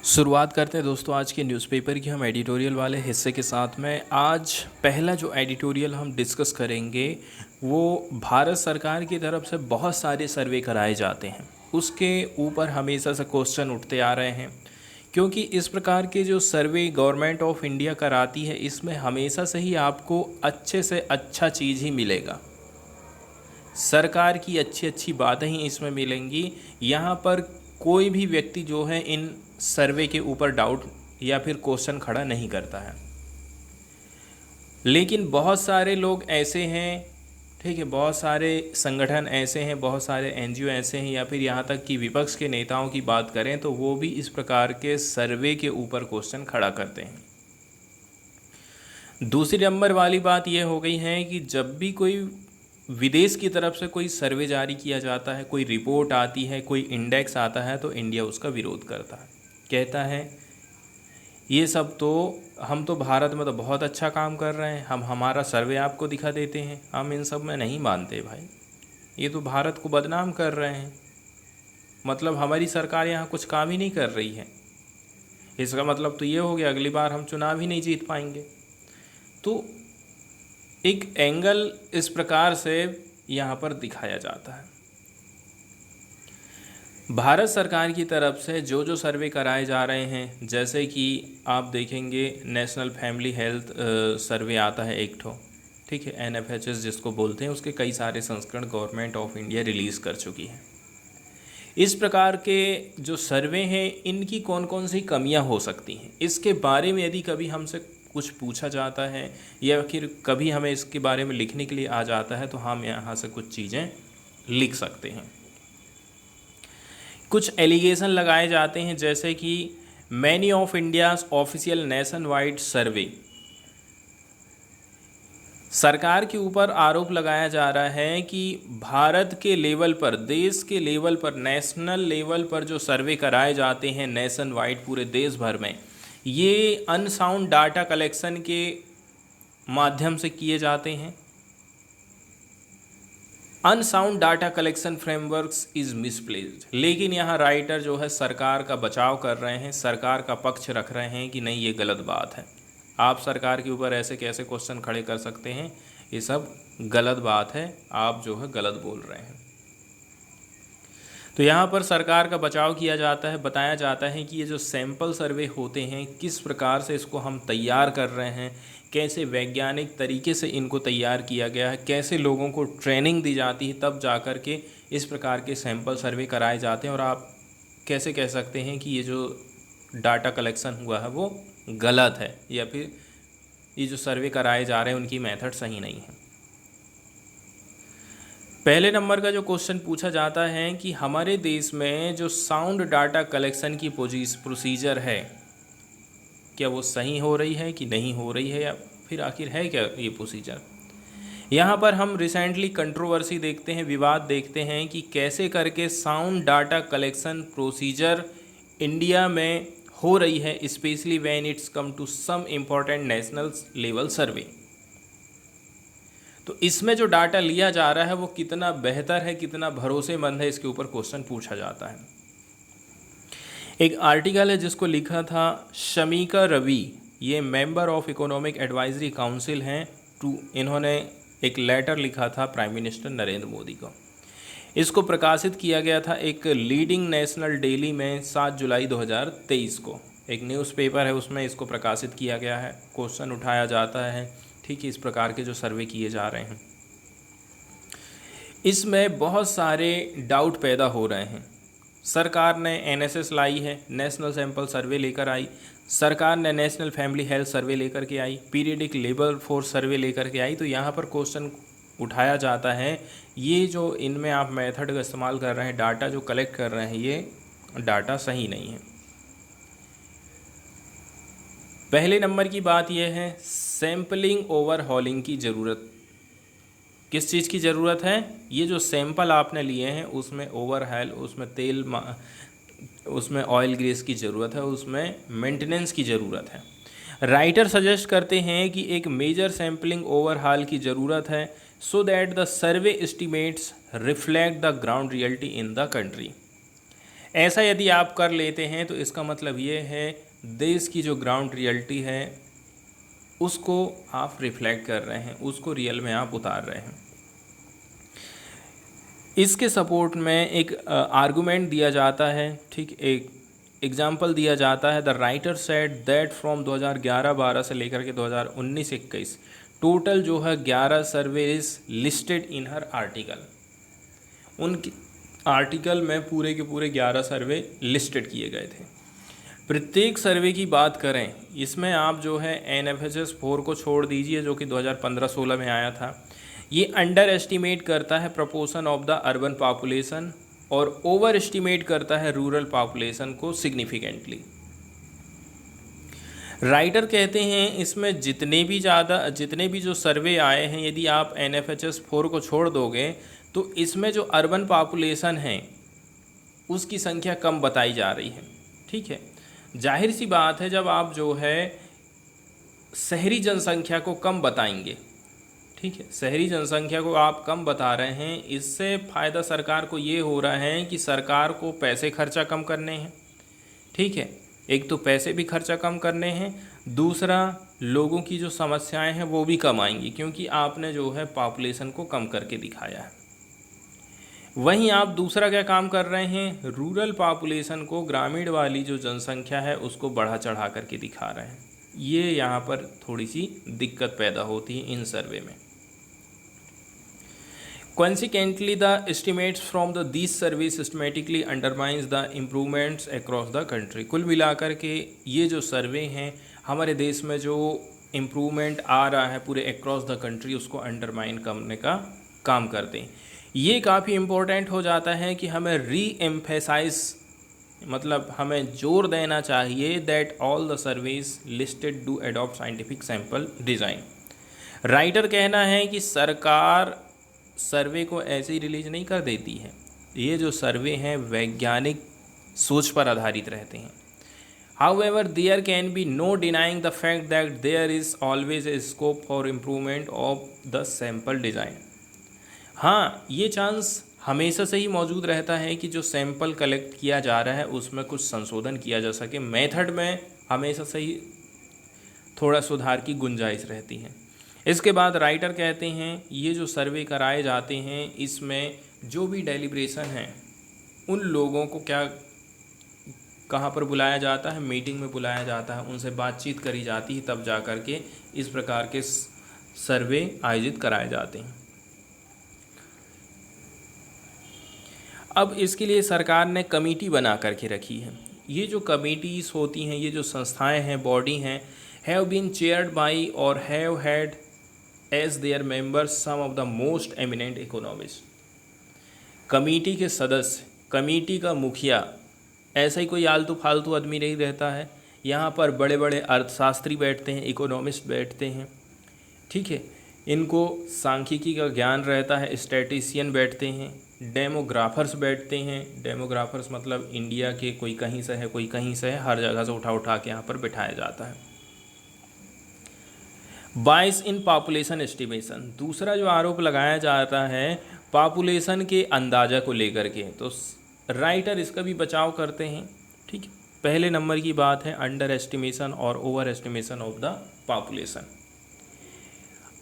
शुरुआत करते हैं दोस्तों आज के न्यूज़पेपर की हम एडिटोरियल वाले हिस्से के साथ में। आज पहला जो एडिटोरियल हम डिस्कस करेंगे वो भारत सरकार की तरफ से बहुत सारे सर्वे कराए जाते हैं, उसके ऊपर हमेशा से क्वेश्चन उठते आ रहे हैं। क्योंकि इस प्रकार के जो सर्वे गवर्नमेंट ऑफ इंडिया कराती है, इसमें हमेशा से ही आपको अच्छे से अच्छा चीज़ ही मिलेगा, सरकार की अच्छी अच्छी बातें ही इसमें मिलेंगी। यहाँ पर कोई भी व्यक्ति जो है इन सर्वे के ऊपर डाउट या फिर क्वेश्चन खड़ा नहीं करता है। लेकिन बहुत सारे लोग ऐसे हैं, ठीक है, बहुत सारे संगठन ऐसे हैं, बहुत सारे एनजीओ ऐसे हैं, या फिर यहाँ तक कि विपक्ष के नेताओं की बात करें तो वो भी इस प्रकार के सर्वे के ऊपर क्वेश्चन खड़ा करते हैं। दूसरी नंबर वाली बात यह हो गई है कि जब भी कोई विदेश की तरफ से कोई सर्वे जारी किया जाता है, कोई रिपोर्ट आती है, कोई इंडेक्स आता है, तो इंडिया उसका विरोध करता है, कहता है ये सब तो हम तो भारत में तो बहुत अच्छा काम कर रहे हैं, हम हमारा सर्वे आपको दिखा देते हैं, हम इन सब में नहीं मानते भाई, ये तो भारत को बदनाम कर रहे हैं, मतलब हमारी सरकार यहाँ कुछ काम ही नहीं कर रही है, इसका मतलब तो ये हो गया अगली बार हम चुनाव ही नहीं जीत पाएंगे। तो एक एंगल इस प्रकार से यहाँ पर दिखाया जाता है। भारत सरकार की तरफ से जो जो सर्वे कराए जा रहे हैं, जैसे कि आप देखेंगे नेशनल फैमिली हेल्थ सर्वे आता है एक ठो, ठीक है, NFHS जिसको बोलते हैं, उसके कई सारे संस्करण गवर्नमेंट ऑफ इंडिया रिलीज़ कर चुकी है। इस प्रकार के जो सर्वे हैं इनकी कौन कौन सी कमियां हो सकती हैं, इसके बारे में यदि कभी हमसे कुछ पूछा जाता है या फिर कभी हमें इसके बारे में लिखने के लिए आ जाता है, तो हम यहाँ से कुछ चीज़ें लिख सकते हैं। कुछ एलिगेशन लगाए जाते हैं, जैसे कि many of India's official nationwide survey, सरकार के ऊपर आरोप लगाया जा रहा है कि भारत के लेवल पर, देश के लेवल पर, नेशनल लेवल पर जो सर्वे कराए जाते हैं नेशन वाइड पूरे देश भर में, ये अनसाउंड डाटा कलेक्शन के माध्यम से किए जाते हैं। Unsound data collection frameworks is misplaced. लेकिन यहाँ राइटर जो है सरकार का बचाव कर रहे हैं, सरकार का पक्ष रख रहे हैं कि नहीं ये गलत बात है, आप सरकार के ऊपर ऐसे कैसे क्वेश्चन खड़े कर सकते हैं, ये सब गलत बात है, आप जो है गलत बोल रहे हैं। तो यहाँ पर सरकार का बचाव किया जाता है, बताया जाता है कि ये जो सैंपल सर्वे होते हैं किस प्रकार से इसको हम तैयार कर रहे हैं, कैसे वैज्ञानिक तरीके से इनको तैयार किया गया है, कैसे लोगों को ट्रेनिंग दी जाती है, तब जा कर के इस प्रकार के सैंपल सर्वे कराए जाते हैं। और आप कैसे कह सकते हैं कि ये जो डाटा कलेक्शन हुआ है वो गलत है, या फिर ये जो सर्वे कराए जा रहे हैं उनकी मेथड सही नहीं है। पहले नंबर का जो क्वेश्चन पूछा जाता है कि हमारे देश में जो साउंड डाटा कलेक्शन की प्रोसीजर है, क्या वो सही हो रही है कि नहीं हो रही है, या फिर आखिर है क्या ये प्रोसीजर। यहाँ पर हम रिसेंटली कंट्रोवर्सी देखते हैं, विवाद देखते हैं कि कैसे करके sound data collection procedure India में हो रही है, specially when it's come to some important national level survey. तो इसमें जो डाटा लिया जा रहा है वो कितना बेहतर है, कितना भरोसेमंद है, इसके ऊपर क्वेश्चन पूछा जाता है। एक आर्टिकल है जिसको लिखा था शमीका रवि, ये member of economic advisory council हैं, इन्होंने एक लेटर लिखा था प्राइम मिनिस्टर नरेंद्र मोदी को। इसको प्रकाशित किया गया था एक लीडिंग नेशनल डेली में 7 जुलाई 2023 को, एक न्यूज़पेपर है उसमें इसको प्रकाशित किया गया है। क्वेश्चन उठाया जाता है, ठीक है, इस प्रकार के जो सर्वे किए जा रहे हैं इसमें बहुत सारे डाउट पैदा हो रहे हैं। सरकार ने NSS लाई है, नेशनल सैंपल सर्वे लेकर आई, सरकार ने नेशनल फैमिली हेल्थ सर्वे लेकर के आई, पीरियडिक लेबर फोर्स सर्वे लेकर के आई। तो यहाँ पर क्वेश्चन उठाया जाता है ये जो इनमें आप मेथड का इस्तेमाल कर रहे हैं, डाटा जो कलेक्ट कर रहे हैं, ये डाटा सही नहीं है। पहले नंबर की बात यह है सैम्पलिंग ओवरहॉलिंग की ज़रूरत। किस चीज़ की ज़रूरत है, ये जो सैंपल आपने लिए हैं उसमें ओवरहॉल, उसमें तेल, उसमें ऑयल ग्रीस की ज़रूरत है, उसमें मेंटेनेंस की ज़रूरत है। राइटर सजेस्ट करते हैं कि एक मेजर सैम्पलिंग ओवरहॉल की ज़रूरत है so that the survey estimates reflect the ground reality in the country. ऐसा यदि आप कर लेते हैं तो इसका मतलब ये है देश की जो ग्राउंड रियलिटी है उसको आप रिफ्लेक्ट कर रहे हैं, उसको रियल में आप उतार रहे हैं। इसके सपोर्ट में एक आर्गुमेंट दिया जाता है, ठीक, एक एग्जाम्पल दिया जाता है। The writer said that from 2011-12 से लेकर के 2019-21 टोटल जो है 11 सर्वे is listed in her article. उनकी आर्टिकल में पूरे के पूरे 11 सर्वे लिस्टेड किए गए थे। प्रत्येक सर्वे की बात करें, इसमें आप जो है NFHS 4 को छोड़ दीजिए जो कि 2015-16 में आया था। ये अंडर एस्टिमेट करता है proportion of the urban population और ओवर एस्टिमेट करता है रूरल पॉपुलेशन को सिग्निफिकेंटली। राइटर कहते हैं इसमें जितने भी जो सर्वे आए हैं, यदि आप NFHS 4 को छोड़ दोगे तो इसमें जो अर्बन पॉपुलेशन है उसकी संख्या कम बताई जा रही है। ठीक है, जाहिर सी बात है जब आप जो है शहरी जनसंख्या को कम बताएंगे, ठीक है, शहरी जनसंख्या को आप कम बता रहे हैं, इससे फ़ायदा सरकार को ये हो रहा है कि सरकार को पैसे खर्चा कम करने हैं। ठीक है, एक तो पैसे भी खर्चा कम करने हैं, दूसरा लोगों की जो समस्याएं हैं वो भी कम आएंगी क्योंकि आपने जो है पॉपुलेशन को कम करके दिखाया है। वहीं आप दूसरा क्या काम कर रहे हैं, रूरल पॉपुलेशन को, ग्रामीण वाली जो जनसंख्या है उसको बढ़ा चढ़ा करके दिखा रहे हैं। ये यहाँ पर थोड़ी सी दिक्कत पैदा होती है इन सर्वे में। Consequently, the estimates from these surveys systematically undermines the improvements across the country। कुल मिलाकर के ये जो सर्वे हैं हमारे देश में जो इम्प्रूवमेंट आ रहा है पूरे अक्रॉस द कंट्री उसको अंडरमाइन करने का काम करते हैं। ये काफ़ी इम्पोर्टेंट हो जाता है कि हमें री एम्फेसाइज, मतलब हमें जोर देना चाहिए that all the surveys listed do adopt scientific sample design. Writer कहना है कि सरकार सर्वे को ऐसे ही रिलीज नहीं कर देती है, ये जो सर्वे हैं वैज्ञानिक सोच पर आधारित रहते हैं। However there can be no denying the fact that there is always a scope for improvement of the sample design. हाँ, ये चांस हमेशा से ही मौजूद रहता है कि जो सैंपल कलेक्ट किया जा रहा है उसमें कुछ संशोधन किया जा सके, मेथड में हमेशा से ही थोड़ा सुधार की गुंजाइश रहती है। इसके बाद राइटर कहते हैं ये जो सर्वे कराए जाते हैं इसमें जो भी डेलिब्रेशन है उन लोगों को क्या कहाँ पर बुलाया जाता है, मीटिंग में बुलाया जाता है, उनसे बातचीत करी जाती है, तब जा कर के इस प्रकार के सर्वे आयोजित कराए जाते हैं। अब इसके लिए सरकार ने कमेटी बना करके रखी है। ये जो कमेटीज़ होती हैं, ये जो संस्थाएं हैं, बॉडी हैं, हैव बीन चेयर्ड बाई और have had as their members some of the most eminent economist. Committee के सदस्य, कमेटी का मुखिया ऐसा ही कोई आलतू फालतू आदमी नहीं रहता है। यहाँ पर बड़े बड़े अर्थशास्त्री बैठते हैं, इकोनॉमिस्ट बैठते हैं, ठीक है, इनको सांख्यिकी का ज्ञान रहता है, स्टैटिस्टिशियन बैठते हैं, डेमोग्राफर्स बैठते हैं। डेमोग्राफर्स मतलब इंडिया के कोई कहीं से है, कोई कहीं से है, हर जगह से उठा उठा के यहाँ पर बिठाया जाता है। बाइस इन पॉपुलेशन एस्टिमेशन, दूसरा जो आरोप लगाया जाता है पॉपुलेशन के अंदाज़ा को लेकर के, तो राइटर इसका भी बचाव करते हैं। ठीक है, पहले नंबर की बात है अंडर एस्टिमेशन और over estimation of the population.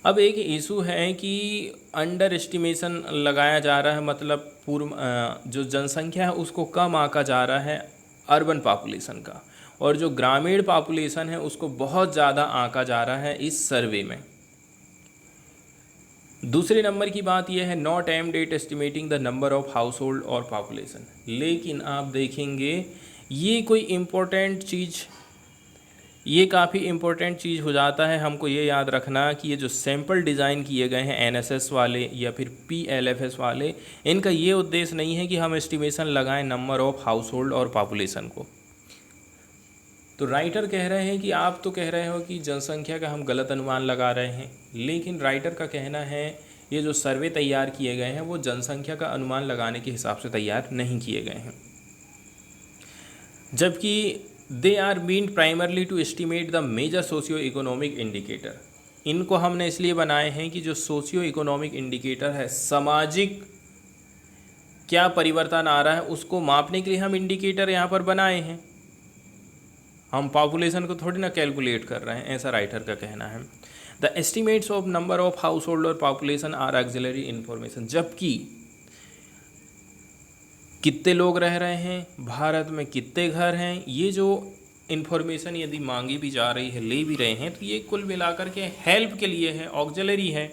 अब एक इशू है कि अंडर एस्टिमेशन लगाया जा रहा है, मतलब पूर्व जो जनसंख्या है उसको कम आंका जा रहा है अर्बन पॉपुलेशन का, और जो ग्रामीण पॉपुलेशन है उसको बहुत ज़्यादा आंका जा रहा है इस सर्वे में। दूसरे नंबर की बात यह है not aimed at estimating the number of house hold और पॉपुलेशन। लेकिन आप देखेंगे ये कोई इम्पोर्टेंट चीज़, ये काफ़ी इम्पोर्टेंट चीज़ हो जाता है। हमको ये याद रखना कि ये जो सैंपल डिज़ाइन किए गए हैं NSS वाले या फिर PLFS वाले, इनका ये उद्देश्य नहीं है कि हम एस्टिमेशन लगाएं नंबर ऑफ हाउस होल्ड और पॉपुलेशन को। तो राइटर कह रहे हैं कि आप तो कह रहे हो कि जनसंख्या का हम गलत अनुमान लगा रहे हैं, लेकिन राइटर का कहना है ये जो सर्वे तैयार किए गए हैं वो जनसंख्या का अनुमान लगाने के हिसाब से तैयार नहीं किए गए हैं, जबकि they are mean primarily to estimate the major socio economic indicator. इनको हमने इसलिए बनाए हैं कि जो सोशियो इकोनॉमिक इंडिकेटर है, सामाजिक क्या परिवर्तन आ रहा है उसको मापने के लिए हम इंडिकेटर यहाँ पर बनाए हैं। हम पॉपुलेशन को थोड़ी ना कैलकुलेट कर रहे हैं, ऐसा राइटर का कहना है। The estimates of number of house hold और पॉपुलेशन आर ऑक्सिलरी इन्फॉर्मेशन, जबकि कितने लोग रह रहे हैं, भारत में कितने घर हैं, ये जो इन्फॉर्मेशन यदि मांगी भी जा रही है, ले भी रहे हैं, तो ये कुल मिलाकर के हेल्प के लिए है, ऑक्सिलरी है।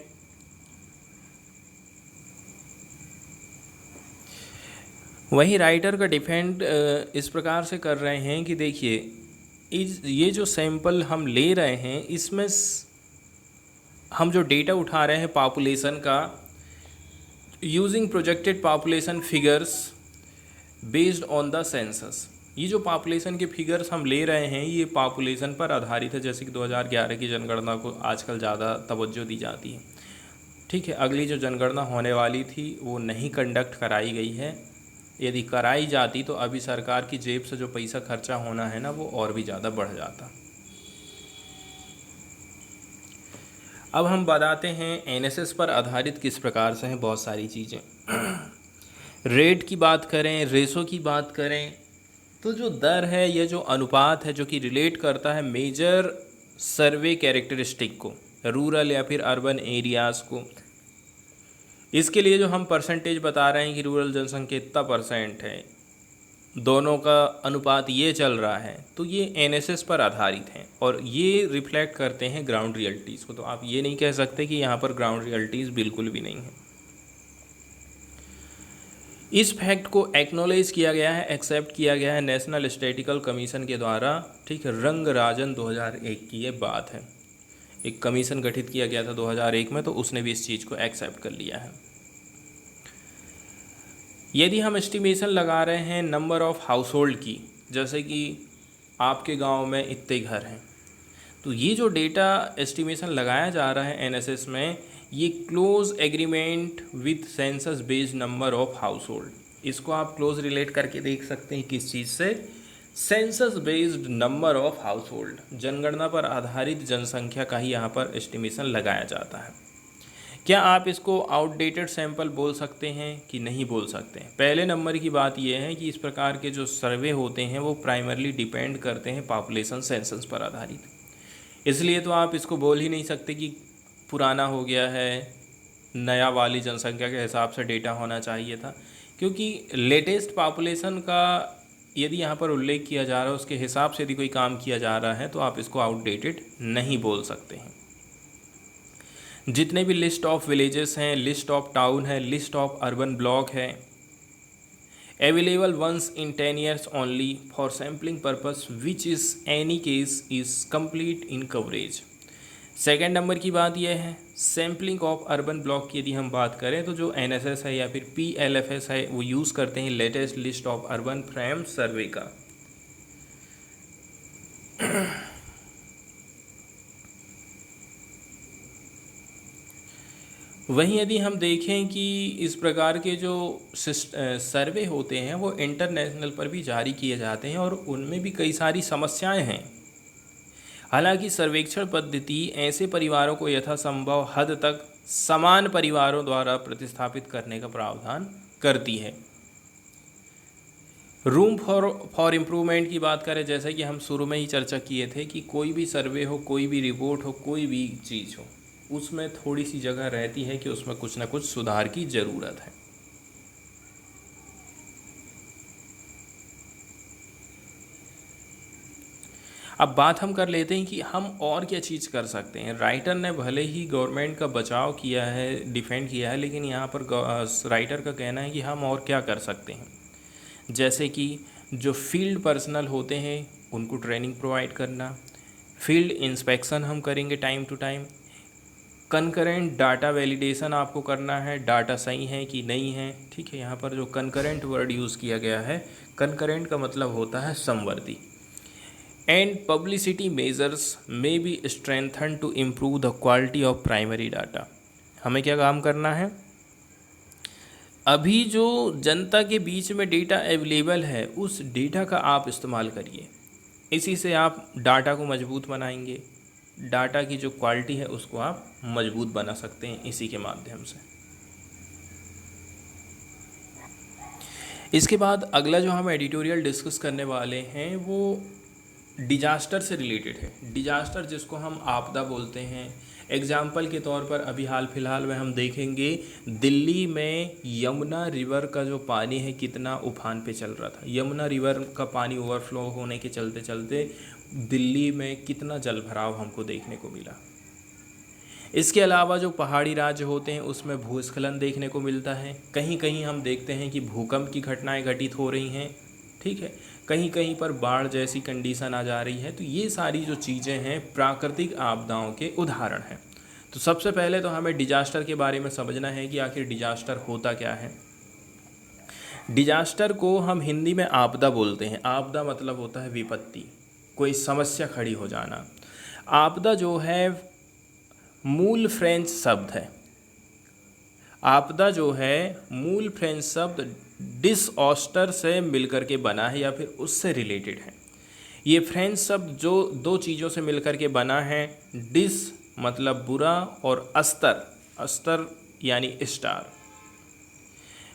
वही राइटर का डिफेंड इस प्रकार से कर रहे हैं कि देखिए ये जो सैंपल हम ले रहे हैं इसमें हम जो डेटा उठा रहे हैं पॉपुलेशन का, using projected population figures based on the census, ये जो पॉपुलेशन के फिगर्स हम ले रहे हैं ये पॉपुलेशन पर आधारित है। जैसे कि 2011 की जनगणना को आजकल ज़्यादा तवज्जो दी जाती है, ठीक है। अगली जो जनगणना होने वाली थी वो नहीं कंडक्ट कराई गई है। यदि कराई जाती तो अभी सरकार की जेब से जो पैसा खर्चा होना है ना, वो और भी ज़्यादा बढ़ जाता। अब हम बताते हैं एनएसएस पर आधारित किस प्रकार से हैं बहुत सारी चीज़ें। रेट की बात करें, रेशो की बात करें, तो जो दर है या जो अनुपात है जो कि रिलेट करता है मेजर सर्वे कैरेक्टरिस्टिक को, रूरल या फिर अर्बन एरियाज़ को, इसके लिए जो हम परसेंटेज बता रहे हैं कि रूरल जनसंख्या इतना % है, दोनों का अनुपात ये चल रहा है, तो ये एनएसएस पर आधारित हैं और ये रिफ्लेक्ट करते हैं ग्राउंड रियलिटीज़ को। तो आप ये नहीं कह सकते कि यहाँ पर ग्राउंड रियलिटीज़ बिल्कुल भी नहीं है। इस फैक्ट को एक्नॉलेज किया गया है, एक्सेप्ट किया गया है नेशनल स्टैटिस्टिकल कमीशन के द्वारा, ठीक है। रंगराजन 2001 की ये बात है। एक कमीशन गठित किया गया था 2001 में, तो उसने भी इस चीज़ को एक्सेप्ट कर लिया है। यदि हम एस्टिमेशन लगा रहे हैं नंबर ऑफ हाउस होल्ड की, जैसे कि आपके गांव में इतने घर हैं, तो ये जो डेटा एस्टिमेशन लगाया जा रहा है एनएसएस में, ये close agreement with census based number of house hold, इसको आप क्लोज रिलेट करके देख सकते हैं किस चीज़ से, census based number of house hold, जनगणना पर आधारित जनसंख्या का ही यहाँ पर एस्टिमेशन लगाया जाता है। क्या आप इसको आउटडेटेड सैंपल बोल सकते हैं कि नहीं बोल सकते हैं? पहले नंबर की बात यह है कि इस प्रकार के जो सर्वे होते हैं वो प्राइमरली डिपेंड करते हैं पॉपुलेशन सेंसस पर आधारित, इसलिए तो आप इसको बोल ही नहीं सकते कि पुराना हो गया है, नया वाली जनसंख्या के हिसाब से डेटा होना चाहिए था, क्योंकि लेटेस्ट पॉपुलेशन का यदि यहाँ पर उल्लेख किया जा रहा है, उसके हिसाब से यदि कोई काम किया जा रहा है, तो आप इसको आउटडेटेड नहीं बोल सकते हैं। जितने भी लिस्ट ऑफ विलेजेस हैं, लिस्ट ऑफ टाउन है, लिस्ट ऑफ अर्बन ब्लॉक है, available once in 10 years only for sampling purpose which is any case is complete in coverage. Second number की बात यह है सैम्पलिंग ऑफ अर्बन ब्लॉक की यदि हम बात करें, तो जो एनएसएस है या फिर पीएलएफएस है वो यूज़ करते हैं latest list of urban frame survey का। वहीं यदि हम देखें कि इस प्रकार के जो सर्वे होते हैं वो इंटरनेशनल पर भी जारी किए जाते हैं और उनमें भी कई सारी समस्याएं हैं। हालांकि सर्वेक्षण पद्धति ऐसे परिवारों को यथासंभव हद तक समान परिवारों द्वारा प्रतिस्थापित करने का प्रावधान करती है। रूम फॉर इम्प्रूवमेंट की बात करें, जैसे कि हम शुरू में ही चर्चा किए थे कि कोई भी सर्वे हो, कोई भी रिपोर्ट हो, कोई भी चीज़ हो, उसमें थोड़ी सी जगह रहती है कि उसमें कुछ ना कुछ सुधार की ज़रूरत है। अब बात हम कर लेते हैं कि हम और क्या चीज़ कर सकते हैं। राइटर ने भले ही गवर्नमेंट का बचाव किया है, डिफेंड किया है, लेकिन यहाँ पर राइटर का कहना है कि हम और क्या कर सकते हैं। जैसे कि जो फील्ड पर्सनल होते हैं उनको ट्रेनिंग प्रोवाइड करना, फील्ड इंस्पेक्शन हम करेंगे time to time, concurrent data validation आपको करना है, डाटा सही है कि नहीं है, ठीक है। यहाँ पर जो कंकरेंट वर्ड यूज़ किया गया है, कंकरेंट का मतलब होता है समवर्ती। And publicity measures may be strengthen to improve the quality of primary data. हमें क्या काम करना है, अभी जो जनता के बीच में डेटा अवेलेबल है उस डेटा का आप इस्तेमाल करिए, इसी से आप डाटा को मजबूत बनाएंगे, डाटा की जो क्वालिटी है उसको आप मजबूत बना सकते हैं इसी के माध्यम से। इसके बाद अगला जो हम एडिटोरियल डिस्कस करने वाले हैं वो डिजास्टर से रिलेटेड है। डिजास्टर जिसको हम आपदा बोलते हैं। एग्जाम्पल के तौर पर अभी हाल फिलहाल में हम देखेंगे दिल्ली में यमुना रिवर का जो पानी है कितना उफान पे चल रहा था। यमुना रिवर का पानी ओवरफ्लो होने के चलते चलते दिल्ली में कितना जल भराव हमको देखने को मिला। इसके अलावा जो पहाड़ी राज्य होते हैं उसमें भूस्खलन देखने को मिलता है। कहीं कहीं हम देखते हैं कि भूकंप की घटनाएं घटित हो रही हैं, ठीक है। कहीं कहीं पर बाढ़ जैसी कंडीशन आ जा रही है। तो ये सारी जो चीज़ें हैं प्राकृतिक आपदाओं के उदाहरण हैं। तो सबसे पहले तो हमें डिजास्टर के बारे में समझना है कि आखिर डिजास्टर होता क्या है। डिजास्टर को हम हिंदी में आपदा बोलते हैं। आपदा मतलब होता है विपत्ति, कोई समस्या खड़ी हो जाना। आपदा जो है मूल फ्रेंच शब्द है। आपदा जो है मूल फ्रेंच शब्द डिसऑस्टर से मिलकर के बना है या फिर उससे रिलेटेड है। ये फ्रेंच शब्द जो दो चीज़ों से मिलकर के बना है, डिस मतलब बुरा और अस्तर, अस्तर यानी स्टार।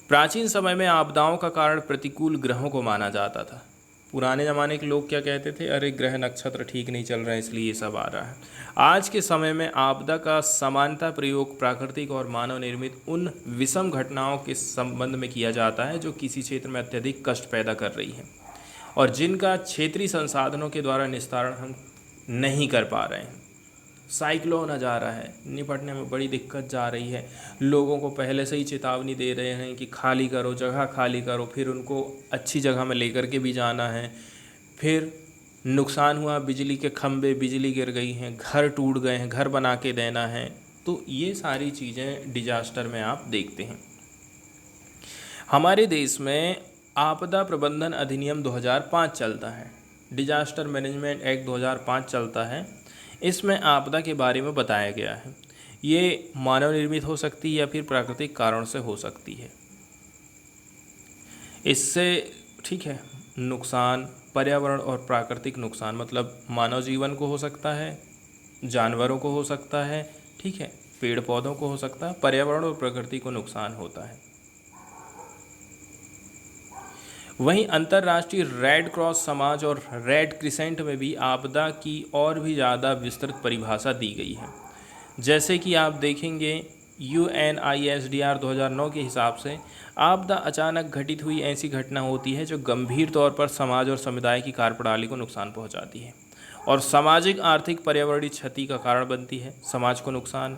प्राचीन समय में आपदाओं का कारण प्रतिकूल ग्रहों को माना जाता था। पुराने ज़माने के लोग क्या कहते थे, अरे ग्रह नक्षत्र ठीक नहीं चल रहा है इसलिए ये सब आ रहा है। आज के समय में आपदा का समानता प्रयोग प्राकृतिक और मानव निर्मित उन विषम घटनाओं के संबंध में किया जाता है जो किसी क्षेत्र में अत्यधिक कष्ट पैदा कर रही है और जिनका क्षेत्रीय संसाधनों के द्वारा निस्तारण हम नहीं कर पा रहे हैं। साइक्लोन आ जा रहा है, निपटने में बड़ी दिक्कत जा रही है। लोगों को पहले से ही चेतावनी दे रहे हैं कि खाली करो, जगह खाली करो, फिर उनको अच्छी जगह में लेकर के भी जाना है। फिर नुकसान हुआ, बिजली के खंभे, बिजली गिर गई हैं, घर टूट गए हैं, घर बना के देना है। तो ये सारी चीज़ें डिजास्टर में आप देखते हैं। हमारे देश में आपदा प्रबंधन अधिनियम 2005 चलता है, डिजास्टर मैनेजमेंट एक्ट 2005 चलता है। इसमें आपदा के बारे में बताया गया है। ये मानव निर्मित हो सकती है या फिर प्राकृतिक कारण से हो सकती है। इससे ठीक है नुकसान पर्यावरण और प्राकृतिक नुकसान मतलब मानव जीवन को हो सकता है, जानवरों को हो सकता है, ठीक है, पेड़ पौधों को हो सकता है, पर्यावरण और प्रकृति को नुकसान होता है। वहीं अंतर्राष्ट्रीय रेड क्रॉस समाज और रेड क्रिसेंट में भी आपदा की और भी ज़्यादा विस्तृत परिभाषा दी गई है। जैसे कि आप देखेंगे UNISDR 2009 के हिसाब से आपदा अचानक घटित हुई ऐसी घटना होती है जो गंभीर तौर पर समाज और समुदाय की कार्यप्रणाली को नुकसान पहुंचाती है और सामाजिक आर्थिक पर्यावरणीय क्षति का कारण बनती है। समाज को नुकसान,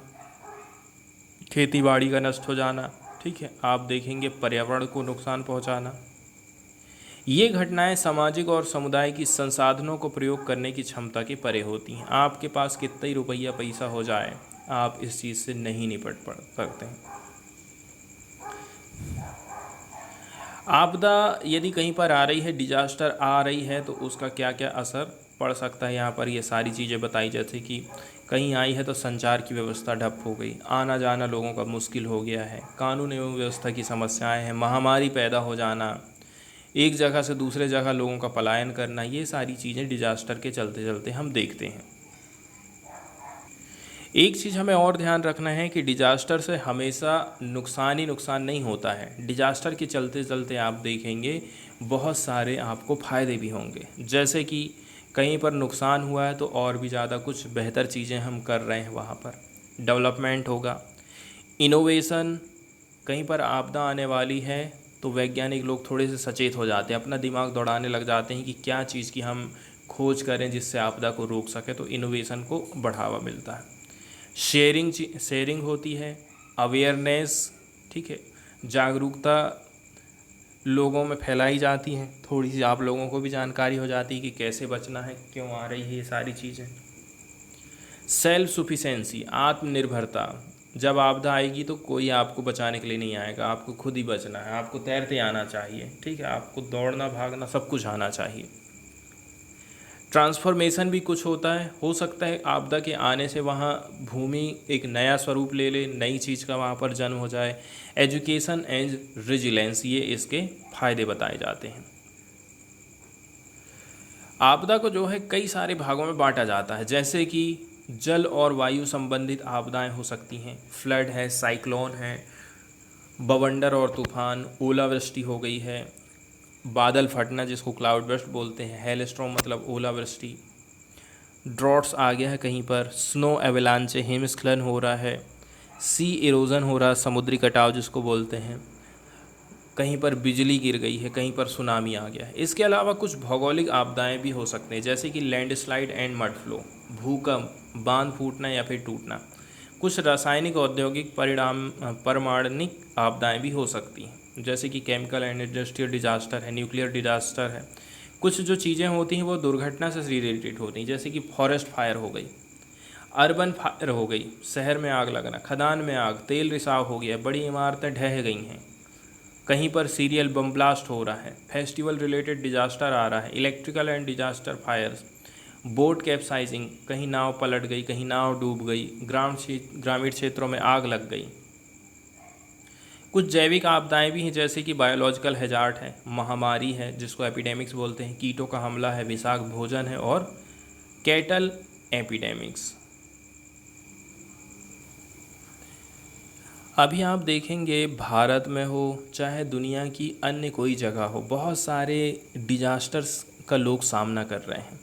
खेती बाड़ी का नष्ट हो जाना, ठीक है, आप देखेंगे पर्यावरण को नुकसान पहुंचाना। ये घटनाएं सामाजिक और समुदाय की संसाधनों को प्रयोग करने की क्षमता के परे होती हैं। आपके पास कितना ही रुपया पैसा हो जाए, आप इस चीज़ से नहीं निपट सकते हैं। आपदा यदि कहीं पर आ रही है, डिजास्टर आ रही है, तो उसका क्या क्या असर पड़ सकता है, यहाँ पर ये सारी चीज़ें बताई। जैसे कि कहीं आई है तो संचार की व्यवस्था ठप हो गई, आना जाना लोगों का मुश्किल हो गया है, कानून एवं व्यवस्था की समस्याएं हैं, महामारी पैदा हो जाना, एक जगह से दूसरे जगह लोगों का पलायन करना, ये सारी चीज़ें डिजास्टर के चलते चलते हम देखते हैं। एक चीज़ हमें और ध्यान रखना है कि डिजास्टर से हमेशा नुकसान ही नुकसान नहीं होता है। डिजास्टर के चलते चलते आप देखेंगे बहुत सारे आपको फ़ायदे भी होंगे। जैसे कि कहीं पर नुकसान हुआ है तो और भी ज़्यादा कुछ बेहतर चीज़ें हम कर रहे हैं, वहाँ पर डेवलपमेंट होगा, इनोवेशन। कहीं पर आपदा आने वाली है तो वैज्ञानिक लोग थोड़े से सचेत हो जाते हैं, अपना दिमाग दौड़ाने लग जाते हैं कि क्या चीज़ की हम खोज करें जिससे आपदा को रोक सके, तो इनोवेशन को बढ़ावा मिलता है। शेयरिंग होती है, अवेयरनेस, ठीक है, जागरूकता लोगों में फैलाई जाती है, थोड़ी सी आप लोगों को भी जानकारी हो जाती है कि कैसे बचना है, क्यों आ रही है ये सारी चीज़ें। सेल्फ सुफिशेंसी, आत्मनिर्भरता, जब आपदा आएगी तो कोई आपको बचाने के लिए नहीं आएगा, आपको खुद ही बचना है, आपको तैरते आना चाहिए, ठीक है, आपको दौड़ना भागना सब कुछ आना चाहिए। ट्रांसफॉर्मेशन भी कुछ होता है, हो सकता है आपदा के आने से वहाँ भूमि एक नया स्वरूप ले ले, नई चीज़ का वहाँ पर जन्म हो जाए। एजुकेशन एंड रेजिलेंस, ये इसके फायदे बताए जाते हैं। आपदा को जो है कई सारे भागों में बांटा जाता है, जैसे कि जल और वायु संबंधित आपदाएं हो सकती हैं, फ्लड है, साइक्लोन है, बवंडर और तूफान, ओलावृष्टि हो गई है, बादल फटना जिसको क्लाउड बर्स्ट बोलते हैं, हेल स्टॉर्म मतलब ओलावृष्टि, ड्रॉट्स आ गया है कहीं पर, स्नो एवलांचे हिमस्खलन हो रहा है, सी इरोजन हो रहा है समुद्री कटाव जिसको बोलते हैं, कहीं पर बिजली गिर गई है, कहीं पर सुनामी आ गया है। इसके अलावा कुछ भौगोलिक आपदाएं भी हो सकते हैं जैसे कि लैंडस्लाइड एंड मड फ्लो, भूकंप, बांध फूटना या फिर टूटना। कुछ रासायनिक औद्योगिक परमाणुक आपदाएं भी हो सकती हैं जैसे कि केमिकल एंड इंडस्ट्रियल डिजास्टर है, न्यूक्लियर डिजास्टर है। कुछ जो चीज़ें होती हैं वो दुर्घटना से रिलेटेड होती हैं जैसे कि फॉरेस्ट फायर हो गई, अर्बन फायर हो गई, शहर में आग लगना, खदान में आग, तेल रिसाव हो गया, बड़ी इमारतें ढह गई हैं, कहीं पर सीरियल बम ब्लास्ट हो रहा है, फेस्टिवल रिलेटेड डिजास्टर आ रहा है, electrical and disaster fires, boat capsizing, कहीं नाव पलट गई, कहीं नाव डूब गई, ग्रामीण क्षेत्रों में आग लग गई। कुछ जैविक आपदाएं भी हैं जैसे कि बायोलॉजिकल हैजार्ड है, महामारी है जिसको एपिडेमिक्स बोलते हैं, कीटों का हमला है, विषाक्त भोजन है और कैटल एपिडेमिक्स। अभी आप देखेंगे भारत में हो चाहे दुनिया की अन्य कोई जगह हो, बहुत सारे डिजास्टर्स का लोग सामना कर रहे हैं।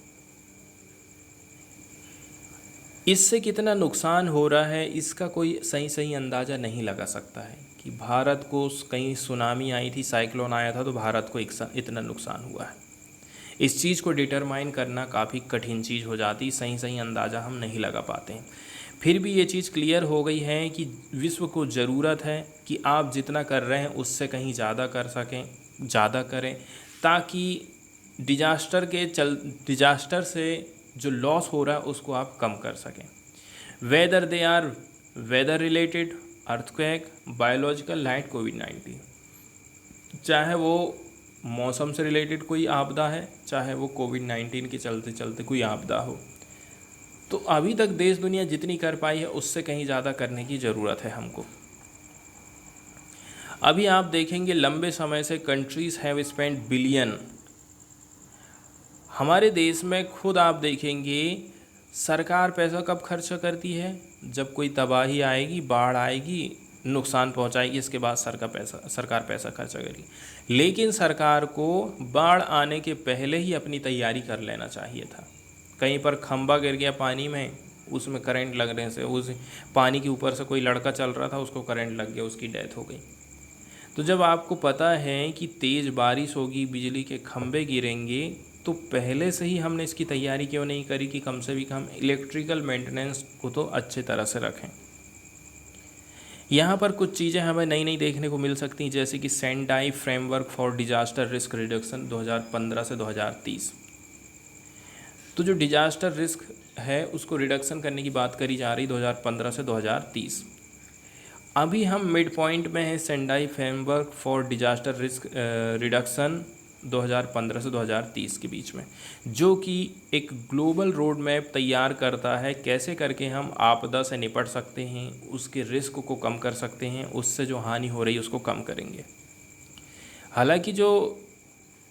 इससे कितना नुकसान हो रहा है इसका कोई सही अंदाज़ा नहीं लगा सकता है कि भारत को कहीं सुनामी आई थी, साइक्लोन आया था तो भारत को इतना नुकसान हुआ है। इस चीज़ को डिटरमाइन करना काफ़ी कठिन चीज़ हो जाती, सही अंदाज़ा हम नहीं लगा पाते हैं। फिर भी ये चीज़ क्लियर हो गई है कि विश्व को ज़रूरत है कि आप जितना कर रहे हैं उससे कहीं ज़्यादा कर सकें, ज़्यादा करें, ताकि डिजास्टर से जो लॉस हो रहा है उसको आप कम कर सकें। Whether they are weather related, earthquake, biological, light, कोविड-19, चाहे वो मौसम से रिलेटेड कोई आपदा है, चाहे वो कोविड-19 के चलते चलते कोई आपदा हो, तो अभी तक देश दुनिया जितनी कर पाई है उससे कहीं ज़्यादा करने की ज़रूरत है हमको। अभी आप देखेंगे लंबे समय से कंट्रीज़ हैव स्पेंड बिलियन, हमारे देश में खुद आप देखेंगे सरकार पैसा कब खर्च करती है, जब कोई तबाही आएगी, बाढ़ आएगी, नुकसान पहुंचाएगी, इसके बाद सरकार पैसा खर्चा करेगी। लेकिन सरकार को बाढ़ आने के पहले ही अपनी तैयारी कर लेना चाहिए था। कहीं पर खंबा गिर गया पानी में, उसमें करंट लगने से, उस पानी के ऊपर से कोई लड़का चल रहा था, उसको करंट लग गया, उसकी डेथ हो गई। तो जब आपको पता है कि तेज़ बारिश होगी, बिजली के खंभे गिरेंगे, तो पहले से ही हमने इसकी तैयारी क्यों नहीं करी कि कम से भी कम इलेक्ट्रिकल मेंटेनेंस को तो अच्छे तरह से रखें। यहाँ पर कुछ चीज़ें हमें नई देखने को मिल सकती हैं जैसे कि Sendai framework for disaster risk reduction 2015 से 2030। तो जो डिजास्टर रिस्क है उसको रिडक्शन करने की बात करी जा रही 2015 से 2030। अभी हम मिड पॉइंट में हैं Sendai framework for disaster risk reduction 2015 से 2030 के बीच में, जो कि एक ग्लोबल रोड मैप तैयार करता है कैसे करके हम आपदा से निपट सकते हैं, उसके रिस्क को कम कर सकते हैं, उससे जो हानि हो रही है उसको कम करेंगे। हालांकि जो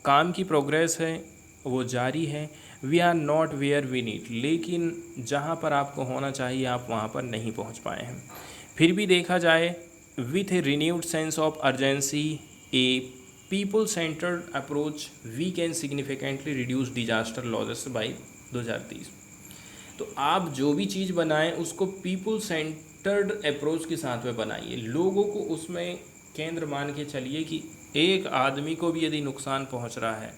काम की प्रोग्रेस है वो जारी है, we are not where we need, लेकिन जहाँ पर आपको होना चाहिए आप वहाँ पर नहीं पहुँच पाए हैं। फिर भी देखा जाए, with a renewed sense of urgency, a people centred approach, we can significantly reduce disaster losses by 2030। तो आप जो भी चीज़ बनाएं उसको पीपल सेंटर्ड अप्रोच के साथ में बनाइए, लोगों को उसमें केंद्र मान के चलिए कि एक आदमी को भी यदि नुकसान पहुंच रहा है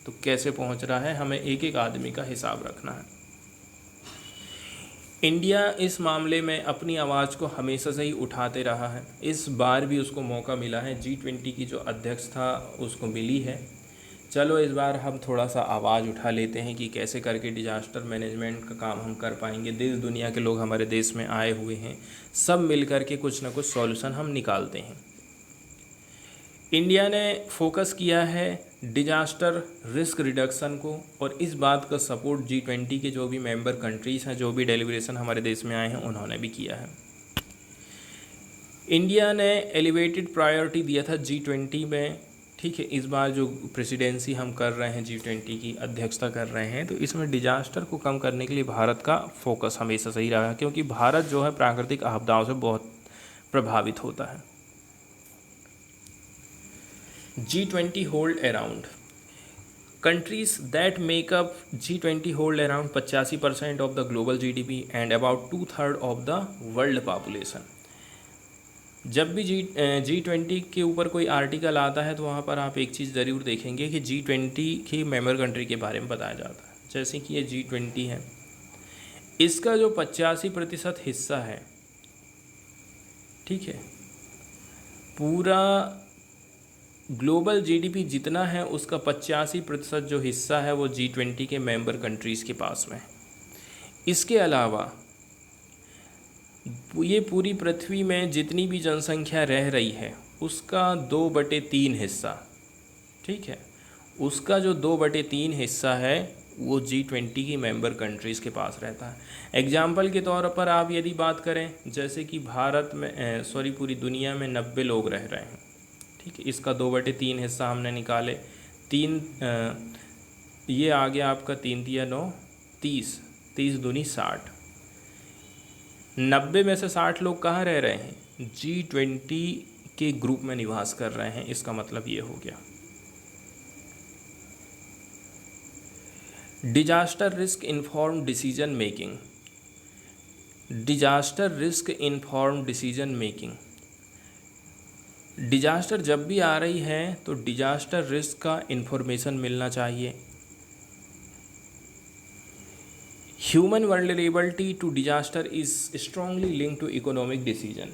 तो कैसे पहुंच रहा है, हमें एक आदमी का हिसाब रखना है। इंडिया इस मामले में अपनी आवाज़ को हमेशा से ही उठाते रहा है, इस बार भी उसको मौका मिला है, G20 की जो अध्यक्ष था उसको मिली है। चलो इस बार हम थोड़ा सा आवाज़ उठा लेते हैं कि कैसे करके डिजास्टर मैनेजमेंट का काम हम कर पाएंगे। देश दुनिया के लोग हमारे देश में आए हुए हैं, सब मिल कर के कुछ ना कुछ सॉल्यूशन हम निकालते हैं। इंडिया ने फोकस किया है डिजास्टर रिस्क रिडक्शन को, और इस बात का सपोर्ट G20 के जो भी मेंबर कंट्रीज़ हैं, जो भी डेलीब्रेशन हमारे देश में आए हैं, उन्होंने भी किया है। इंडिया ने एलिवेटेड प्रायोरिटी दिया था G20 में, ठीक है। इस बार जो प्रेसिडेंसी हम कर रहे हैं, G20 की अध्यक्षता कर रहे हैं, तो इसमें डिजास्टर को कम करने के लिए भारत का फोकस हमेशा सही रहा, क्योंकि भारत जो है प्राकृतिक आपदाओं से बहुत प्रभावित होता है। G20 hold around countries that make up G20 hold around 85% of the global GDP and about 2/3 of the world population। जब भी G20 के ऊपर कोई आर्टिकल आता है तो वहाँ पर आप एक चीज़ ज़रूर देखेंगे कि G20 की मेंबर कंट्री के बारे में बताया जाता है। जैसे कि ये G20 है, इसका जो 85% हिस्सा है, ठीक है, पूरा ग्लोबल जीडीपी जितना है उसका 85% जो हिस्सा है वो G20 के मेंबर कंट्रीज़ के पास में है। इसके अलावा ये पूरी पृथ्वी में जितनी भी जनसंख्या रह रही है उसका 2/3 हिस्सा, ठीक है, उसका जो 2/3 हिस्सा है वो G20 की मेंबर कंट्रीज़ के पास रहता है। एग्जाम्पल के तौर पर आप यदि बात करें, जैसे कि भारत में पूरी दुनिया में 90 लोग रह रहे हैं, ठीक है, इसका 2/3 हिस्सा हमने निकाले, ये आ गया आपका 3 तिया 9 30, 30 दूनी 60, 90 में से 60 लोग कहाँ रह रहे हैं? G20 के ग्रुप में निवास कर रहे हैं। इसका मतलब ये हो गया। Disaster risk inform decision making, disaster risk inform decision making, disaster जब भी आ रही है तो डिजास्टर रिस्क का इन्फॉर्मेशन मिलना चाहिए। Human vulnerability to disaster is strongly linked to economic decision.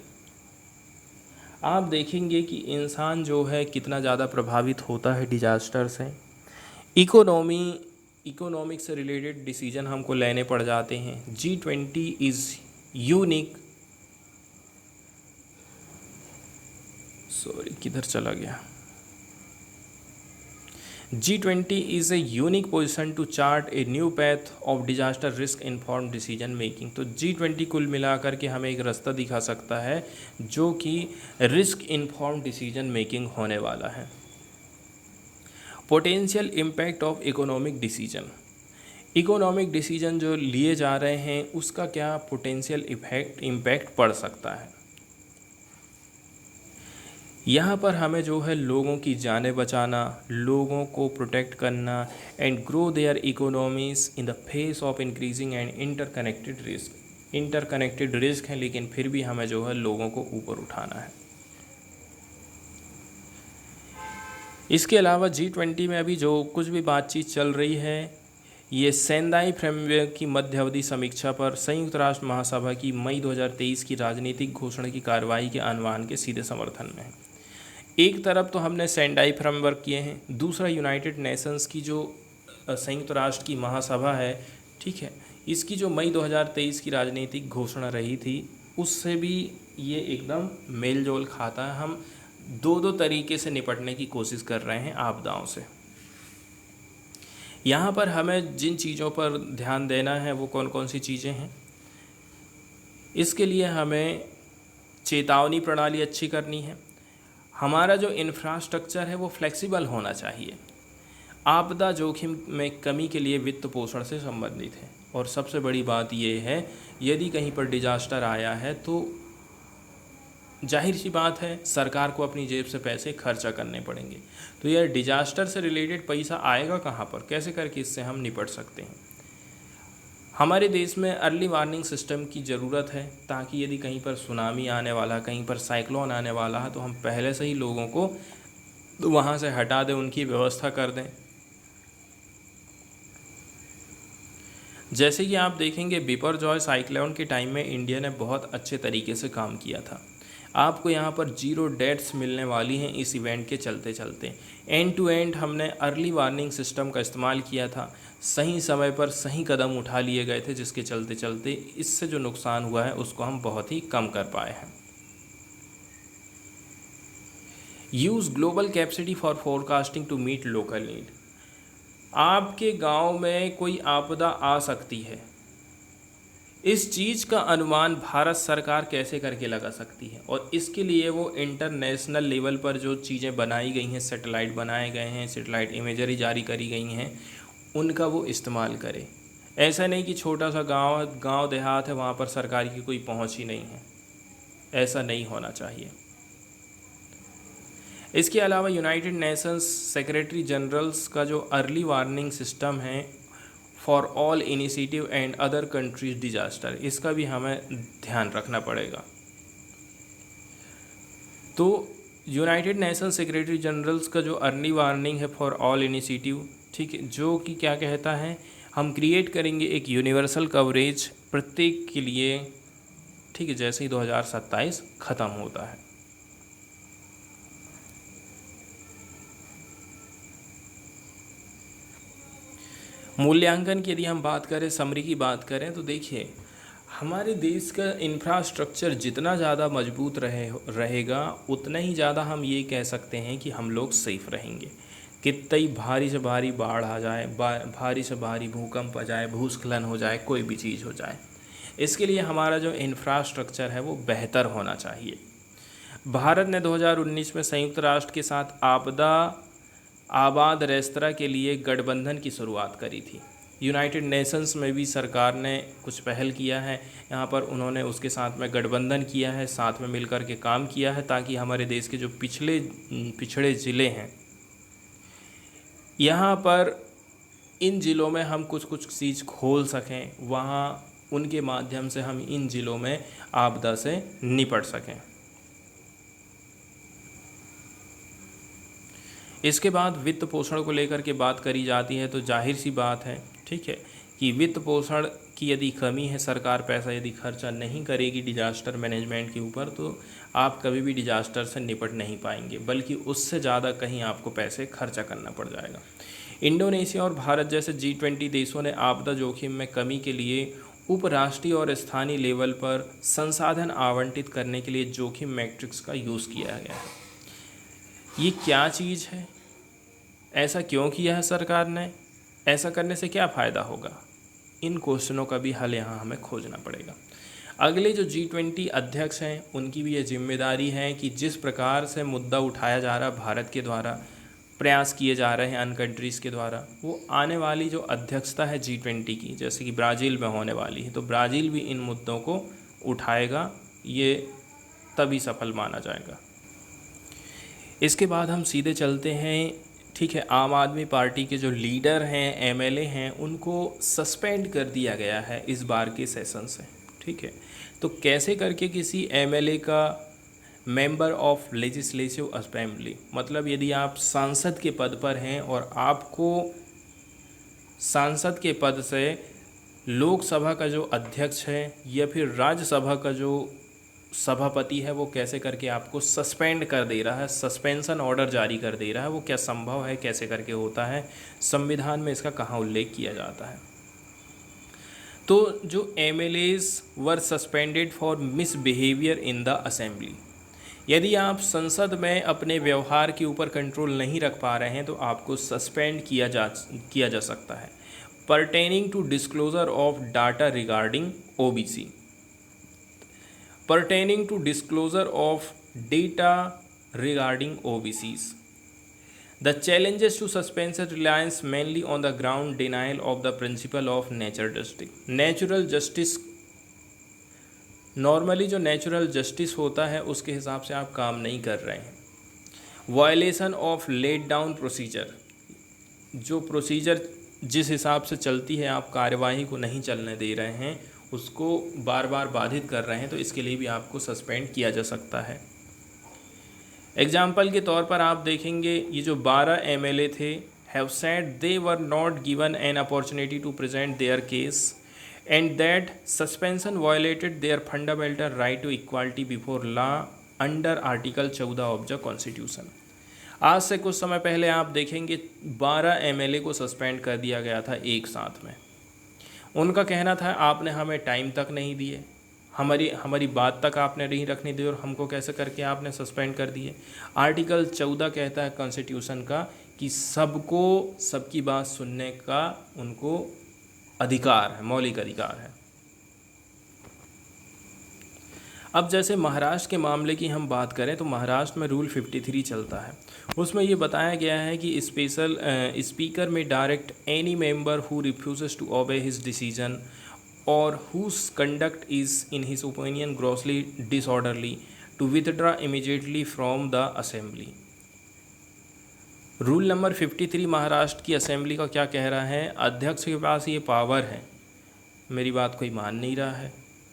आप देखेंगे कि इंसान जो है कितना ज़्यादा प्रभावित होता है डिजास्टर से। इकोनॉमिक से रिलेटेड डिसीजन हमको लेने पड़ जाते हैं। G20 इज़ यूनिक, किधर चला गया? G20 is a unique position to chart a new path of disaster risk informed decision making। तो G20 कुल मिलाकर के हमें एक रास्ता दिखा सकता है जो कि रिस्क इन्फॉर्म डिसीजन मेकिंग होने वाला है। Potential impact of economic decision, economic decision जो लिए जा रहे हैं उसका क्या पोटेंशियल इम्पैक्ट पड़ सकता है। यहाँ पर हमें जो है लोगों की जानें बचाना, लोगों को प्रोटेक्ट करना and grow there economies in the face of increasing and interconnected risk. Interconnected risk है लेकिन फिर भी हमें जो है लोगों को ऊपर उठाना है। इसके अलावा G20 में अभी जो कुछ भी बातचीत चल रही है ये सेंदाई फ्रेमवर्क की मध्य अवधि समीक्षा पर संयुक्त राष्ट्र महासभा की मई 2023 की राजनीतिक घोषणा की कार्रवाई के आह्वान के सीधे समर्थन में है। एक तरफ तो हमने सेंडाई फ्रेमवर्क किए हैं, दूसरा यूनाइटेड नेशंस की जो संयुक्त राष्ट्र की महासभा है, ठीक है, इसकी जो मई 2023 की राजनीतिक घोषणा रही थी उससे भी ये एकदम मेल जोल खाता है। हम दो तरीके से निपटने की कोशिश कर रहे हैं आपदाओं से। यहाँ पर हमें जिन चीज़ों पर ध्यान देना है वो कौन कौन सी चीज़ें हैं, इसके लिए हमें चेतावनी प्रणाली अच्छी करनी है। हमारा जो इंफ्रास्ट्रक्चर है वो फ्लेक्सिबल होना चाहिए। आपदा जोखिम में कमी के लिए वित्त पोषण से संबंधित है। और सबसे बड़ी बात ये है, यदि कहीं पर डिजास्टर आया है तो जाहिर सी बात है सरकार को अपनी जेब से पैसे खर्चा करने पड़ेंगे। तो यह डिजास्टर से रिलेटेड पैसा आएगा कहाँ पर, कैसे करके इससे हम निपट सकते हैं। हमारे देश में अर्ली वार्निंग सिस्टम की ज़रूरत है ताकि यदि कहीं पर सुनामी आने वाला, कहीं पर साइक्लोन आने वाला है तो हम पहले से ही लोगों को वहाँ से हटा दें, उनकी व्यवस्था कर दें। जैसे कि आप देखेंगे बिपरजॉय साइक्लोन के टाइम में इंडिया ने बहुत अच्छे तरीके से काम किया था। आपको यहाँ पर 0 डेथ्स मिलने वाली हैं इस इवेंट के चलते चलते। एंड टू एंड हमने अर्ली वार्निंग सिस्टम का इस्तेमाल किया था, सही समय पर सही कदम उठा लिए गए थे, जिसके चलते चलते इससे जो नुकसान हुआ है उसको हम बहुत ही कम कर पाए हैं। Use global capacity for forecasting to meet local need. आपके गांव में कोई आपदा आ सकती है, इस चीज़ का अनुमान भारत सरकार कैसे करके लगा सकती है, और इसके लिए वो इंटरनेशनल लेवल पर जो चीज़ें बनाई गई हैं, सैटेलाइट बनाए गए हैं, सैटेलाइट इमेजरी जारी करी गई हैं, उनका वो इस्तेमाल करे। ऐसा नहीं कि छोटा सा गांव देहात है वहाँ पर सरकार की कोई पहुँच ही नहीं है, ऐसा नहीं होना चाहिए। इसके अलावा यूनाइटेड नेशंस सेक्रेटरी जनरल्स का जो अर्ली वार्निंग सिस्टम है for all initiative and other countries disaster, इसका भी हमें ध्यान रखना पड़ेगा। तो यूनाइटेड नेशंस सेक्रेटरी जनरल्स का जो अर्ली वार्निंग है फॉर ऑल इनिशिएटिव, ठीक है, जो कि क्या कहता है, हम क्रिएट करेंगे एक यूनिवर्सल कवरेज प्रत्येक के लिए, ठीक है, जैसे ही 2027 ख़त्म होता है। मूल्यांकन की यदि हम बात करें, समरी की बात करें, तो देखिए हमारे देश का इंफ्रास्ट्रक्चर जितना ज़्यादा मजबूत रहेगा उतना ही ज़्यादा हम ये कह सकते हैं कि हम लोग सेफ रहेंगे। कितनी भारी से भारी बाढ़ आ जाए, भारी से भारी भूकंप आ जाए, भूस्खलन हो जाए, कोई भी चीज़ हो जाए, इसके लिए हमारा जो इंफ्रास्ट्रक्चर है वो बेहतर होना चाहिए। भारत ने 2019 में संयुक्त राष्ट्र के साथ आपदा आबाद रेस्तरा के लिए गठबंधन की शुरुआत करी थी। यूनाइटेड नेशंस में भी सरकार ने कुछ पहल किया है, यहाँ पर उन्होंने उसके साथ में गठबंधन किया है, साथ में मिलकर के काम किया है, ताकि हमारे देश के जो पिछड़े ज़िले हैं, यहाँ पर इन ज़िलों में हम कुछ चीज़ खोल सकें, वहाँ उनके माध्यम से हम इन ज़िलों में आपदा से निपट सकें। इसके बाद वित्त पोषण को लेकर के बात करी जाती है, तो जाहिर सी बात है, ठीक है, कि वित्त पोषण की यदि कमी है, सरकार पैसा यदि खर्चा नहीं करेगी डिजास्टर मैनेजमेंट के ऊपर, तो आप कभी भी डिजास्टर से निपट नहीं पाएंगे, बल्कि उससे ज़्यादा कहीं आपको पैसे खर्चा करना पड़ जाएगा। इंडोनेशिया और भारत जैसे G20 देशों ने आपदा जोखिम में कमी के लिए उपराष्ट्रीय और स्थानीय लेवल पर संसाधन आवंटित करने के लिए जोखिम मैट्रिक्स का यूज़ किया गया है। ये क्या चीज़ है, ऐसा क्यों किया है सरकार ने, ऐसा करने से क्या फ़ायदा होगा, इन क्वेश्चनों का भी हल यहाँ हमें खोजना पड़ेगा। अगले जो G20 अध्यक्ष हैं उनकी भी ये जिम्मेदारी है कि जिस प्रकार से मुद्दा उठाया जा रहा, भारत के द्वारा प्रयास किए जा रहे हैं अन कंट्रीज़ के द्वारा, वो आने वाली जो अध्यक्षता है G20 की, जैसे कि ब्राज़ील में होने वाली है, तो ब्राज़ील भी इन मुद्दों को उठाएगा, ये तभी सफल माना जाएगा। इसके बाद हम सीधे चलते हैं, ठीक है, आम आदमी पार्टी के जो लीडर हैं, MLA हैं, उनको सस्पेंड कर दिया गया है इस बार के सेशन से, ठीक है। तो कैसे करके किसी MLA का मेंबर ऑफ लेजिस्लेटिव असेंबली, मतलब यदि आप सांसद के पद पर हैं और आपको सांसद के पद से लोकसभा का जो अध्यक्ष है या फिर राज्यसभा का जो सभापति है, वो कैसे करके आपको सस्पेंड कर दे रहा है, सस्पेंशन ऑर्डर जारी कर दे रहा है, वो क्या संभव है, कैसे करके होता है, संविधान में इसका कहाँ उल्लेख किया जाता है। तो जो MLAs were suspended for misbehaviour in the assembly, यदि आप संसद में अपने व्यवहार के ऊपर कंट्रोल नहीं रख पा रहे हैं तो आपको सस्पेंड किया जा सकता है। Pertaining to disclosure of data regarding OBC, pertaining to disclosure of data regarding OBCs. The challenges to suspension relies mainly on the ground denial of the principle of natural justice. Normally जो natural justice होता है उसके हिसाब से आप काम नहीं कर रहे हैं। Violation of laid down procedure, जो प्रोसीजर जिस हिसाब से चलती है आप कार्यवाही को नहीं चलने दे रहे हैं, उसको बार बार बाधित कर रहे हैं, तो इसके लिए भी आपको सस्पेंड किया जा सकता है। एग्जाम्पल के तौर पर आप देखेंगे, ये जो 12 MLA थे, have said they were not given an opportunity to present their case and that suspension violated their fundamental right to equality before law under article 14 of the constitution. आज से कुछ समय पहले आप देखेंगे 12 MLA को सस्पेंड कर दिया गया था एक साथ में। उनका कहना था आपने हमें टाइम तक नहीं दिए, हमारी बात तक आपने नहीं रखनी दी और हमको कैसे करके आपने सस्पेंड कर दिए। आर्टिकल 14 कहता है कॉन्स्टिट्यूशन का कि सबको सबकी बात सुनने का उनको अधिकार है, मौलिक अधिकार है। अब जैसे महाराष्ट्र के मामले की हम बात करें तो महाराष्ट्र में रूल 53 चलता है। उसमें ये बताया गया है कि स्पीकर में direct any member who refuses to obey his decision और whose conduct is in his opinion grossly disorderly to withdraw immediately from the assembly. Rule number 53 Maharashtra की असेंबली का क्या कह रहा है? अध्यक्ष के पास ये पावर है, मेरी बात कोई मान नहीं रहा है,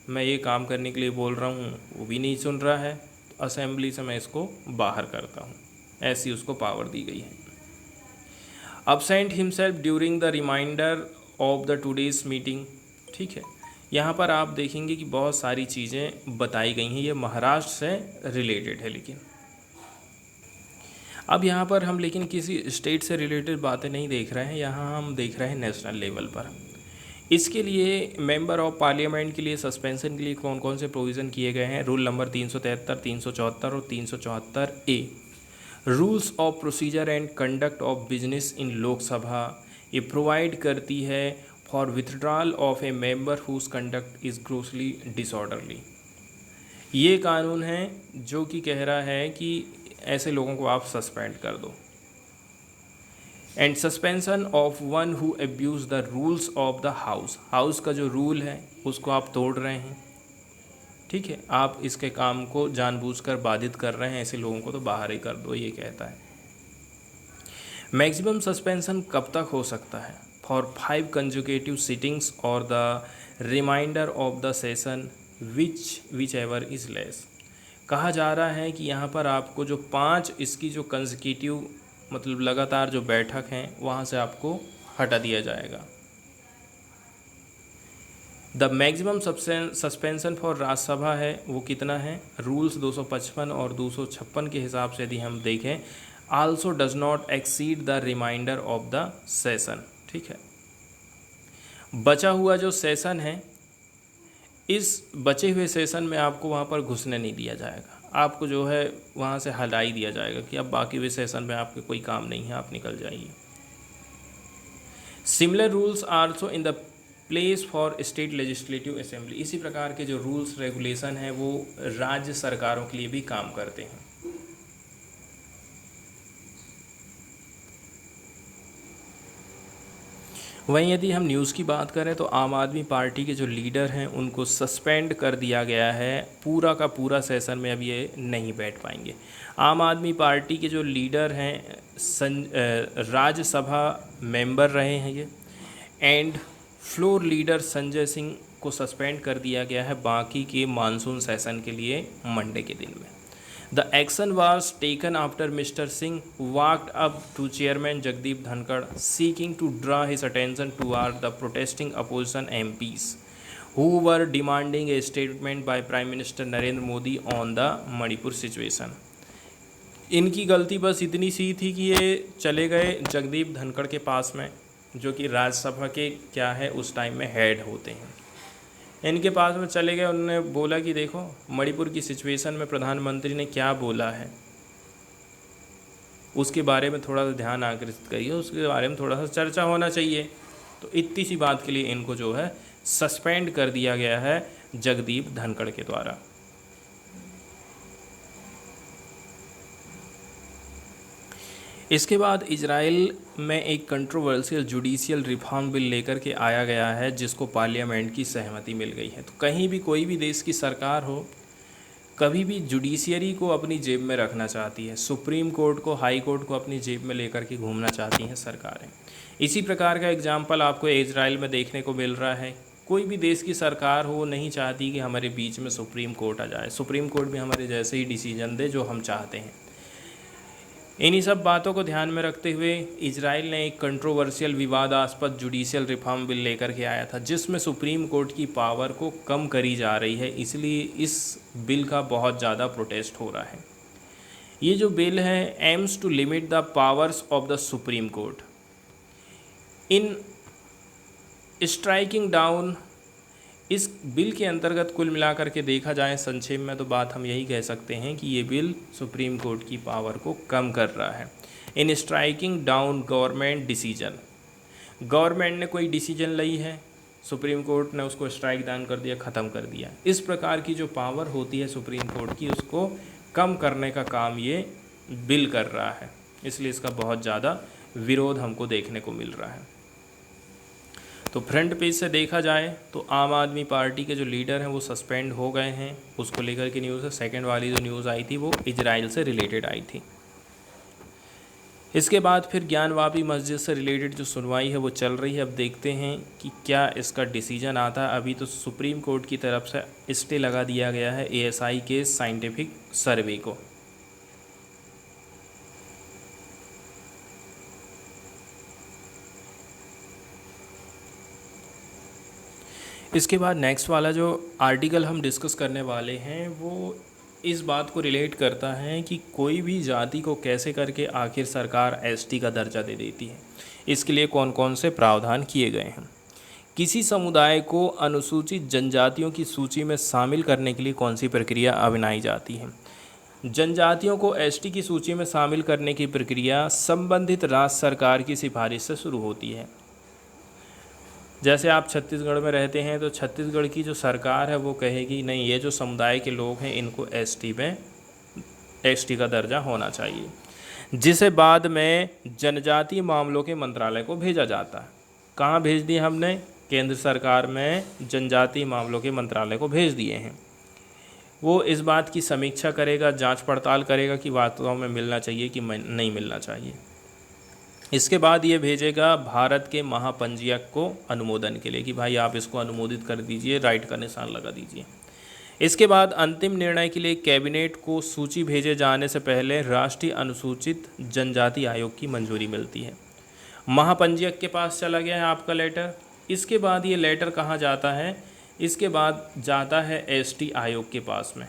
मैं ये काम करने के लिए बोल रहा हूँ वो भी नहीं सुन रहा है, तो असेंबली से मैं इसको बाहर करता हूँ, ऐसी उसको पावर दी गई है। Absent himself during the remainder of the today's meeting. ठीक है, यहाँ पर आप देखेंगे कि बहुत सारी चीज़ें बताई गई हैं, ये महाराष्ट्र से रिलेटेड है। लेकिन अब यहाँ पर हम लेकिन किसी स्टेट से रिलेटेड बातें नहीं देख रहे हैं, यहाँ हम देख रहे हैं नेशनल लेवल पर। इसके लिए मेंबर ऑफ पार्लियामेंट के लिए सस्पेंशन के लिए कौन कौन से प्रोविज़न किए गए हैं? रूल नंबर 373, 374 और 374A। Rules of procedure and conduct of business in Lok Sabha, ये प्रोवाइड करती है for withdrawal of a member whose conduct is grossly disorderly. ये कानून है जो कि कह रहा है कि ऐसे लोगों को आप सस्पेंड कर दो। And suspension of one who abuse the rules of the house, house का जो रूल है उसको आप तोड़ रहे हैं। ठीक है, आप इसके काम को जानबूझकर बाधित कर रहे हैं, ऐसे लोगों को तो बाहर ही कर दो, ये कहता है। मैक्सिमम सस्पेंशन कब तक हो सकता है? फॉर 5 कंजुकेटिव सिटिंग्स और the remainder of the session whichever is less. कहा जा रहा है कि यहाँ पर आपको जो 5 इसकी जो कंजिक्यूटिव मतलब लगातार जो बैठक हैं वहाँ से आपको हटा दिया जाएगा। The maximum suspension for Rajya Sabha है वो कितना है? रूल्स 255 और 256 के हिसाब से यदि हम देखें, also does not exceed the remainder of the session. ठीक है, बचा हुआ जो सेशन है, इस बचे हुए सेशन में आपको वहाँ पर घुसने नहीं दिया जाएगा, आपको जो है वहाँ से हटा ही दिया जाएगा कि अब बाकी हुए सेशन में आपके कोई काम नहीं है, आप निकल जाइए। Similar rules also in the place for state legislative assembly, इसी प्रकार के जो रूल्स रेगुलेशन हैं वो राज्य सरकारों के लिए भी काम करते हैं। वहीं यदि हम न्यूज़ की बात करें तो आम आदमी पार्टी के जो लीडर हैं उनको सस्पेंड कर दिया गया है, पूरा का पूरा सेशन में अब ये नहीं बैठ पाएंगे। आम आदमी पार्टी के जो लीडर हैं राज्यसभा मेंबर रहे हैं ये, and floor leader Sanjay Singh को सस्पेंड कर दिया गया है बाकी के मानसून सेशन के लिए मंडे के दिन में। The action was taken after Mr. Singh walked up to Chairman Jagdeep Dhankar seeking to draw his attention toward the protesting opposition MPs who were demanding a statement by Prime Minister Narendra Modi on the Manipur situation. इनकी गलती बस इतनी सी थी कि ये चले गए जगदीप धनखड़ के पास में, जो कि राज्यसभा के क्या है उस टाइम में हेड होते हैं। इनके पास में चले गए, उन्होंने बोला कि देखो मणिपुर की सिचुएशन में प्रधानमंत्री ने क्या बोला है उसके बारे में थोड़ा सा ध्यान आकर्षित करिए, उसके बारे में थोड़ा सा चर्चा होना चाहिए। तो इतनी सी बात के लिए इनको जो है सस्पेंड कर दिया गया है जगदीप धनखड़ के द्वारा। इसके बाद इजराइल में एक कंट्रोवर्शियल जुडिशियल रिफॉर्म बिल लेकर के आया गया है जिसको पार्लियामेंट की सहमति मिल गई है। तो कहीं भी कोई भी देश की सरकार हो, कभी भी जुडिशियरी को अपनी जेब में रखना चाहती है, सुप्रीम कोर्ट को, हाई कोर्ट को अपनी जेब में लेकर के घूमना चाहती हैं सरकारें। इसी प्रकार का एग्जाम्पल आपको इजराइल में देखने को मिल रहा है। कोई भी देश की सरकार हो नहीं चाहती कि हमारे बीच में सुप्रीम कोर्ट आ जाए, सुप्रीम कोर्ट भी हमारे जैसे ही डिसीजन दे जो हम चाहते हैं। इन्हीं सब बातों को ध्यान में रखते हुए इजराइल ने एक कंट्रोवर्शियल विवादास्पद जुडिशियल रिफॉर्म बिल लेकर के आया था जिसमें सुप्रीम कोर्ट की पावर को कम करी जा रही है, इसलिए इस बिल का बहुत ज़्यादा प्रोटेस्ट हो रहा है। ये जो बिल है aims to limit the powers of the supreme court in striking down. इस बिल के अंतर्गत कुल मिलाकर के देखा जाए संक्षेप में तो बात हम यही कह सकते हैं कि ये बिल सुप्रीम कोर्ट की पावर को कम कर रहा है। In striking down government decision, government ने कोई डिसीजन ली है, सुप्रीम कोर्ट ने उसको स्ट्राइक डाउन कर दिया, ख़त्म कर दिया। इस प्रकार की जो पावर होती है सुप्रीम कोर्ट की उसको कम करने का काम ये बिल कर रहा है, इसलिए इसका बहुत ज़्यादा विरोध हमको देखने को मिल रहा है। तो फ्रंट पेज से देखा जाए तो आम आदमी पार्टी के जो लीडर हैं वो सस्पेंड हो गए हैं, उसको लेकर के न्यूज़ है। सेकंड वाली जो न्यूज़ आई थी वो इजराइल से रिलेटेड आई थी। इसके बाद फिर ज्ञानवापी मस्जिद से रिलेटेड जो सुनवाई है वो चल रही है। अब देखते हैं कि क्या इसका डिसीजन आता है। अभी तो सुप्रीम कोर्ट की तरफ से स्टे लगा दिया गया है एएसआई के साइंटिफिक सर्वे को। इसके बाद नेक्स्ट वाला जो आर्टिकल हम डिस्कस करने वाले हैं वो इस बात को रिलेट करता है कि कोई भी जाति को कैसे करके आखिर सरकार एसटी का दर्जा दे देती है, इसके लिए कौन कौन से प्रावधान किए गए हैं। किसी समुदाय को अनुसूचित जनजातियों की सूची में शामिल करने के लिए कौन सी प्रक्रिया अपनाई जाती है। जनजातियों को एसटी की सूची में शामिल करने की प्रक्रिया संबंधित राज्य सरकार की सिफारिश से शुरू होती है। जैसे आप छत्तीसगढ़ में रहते हैं तो छत्तीसगढ़ की जो सरकार है वो कहेगी नहीं, ये जो समुदाय के लोग हैं इनको एसटी का दर्जा होना चाहिए, जिसे बाद में जनजातीय मामलों के मंत्रालय को भेजा जाता है। कहाँ भेज दिए हमने? केंद्र सरकार में जनजातीय मामलों के मंत्रालय को भेज दिए हैं। वो इस बात की समीक्षा करेगा, जांच पड़ताल करेगा कि वास्तव में मिलना चाहिए कि नहीं मिलना चाहिए। इसके बाद ये भेजेगा भारत के महापंजीयक को अनुमोदन के लिए कि भाई आप इसको अनुमोदित कर दीजिए, राइट का निशान लगा दीजिए। इसके बाद अंतिम निर्णय के लिए कैबिनेट को सूची भेजे जाने से पहले राष्ट्रीय अनुसूचित जनजाति आयोग की मंजूरी मिलती है। महापंजीयक के पास चला गया है आपका लेटर। इसके बाद ये लेटर कहाँ जाता है? इसके बाद जाता है एसटी आयोग के पास में।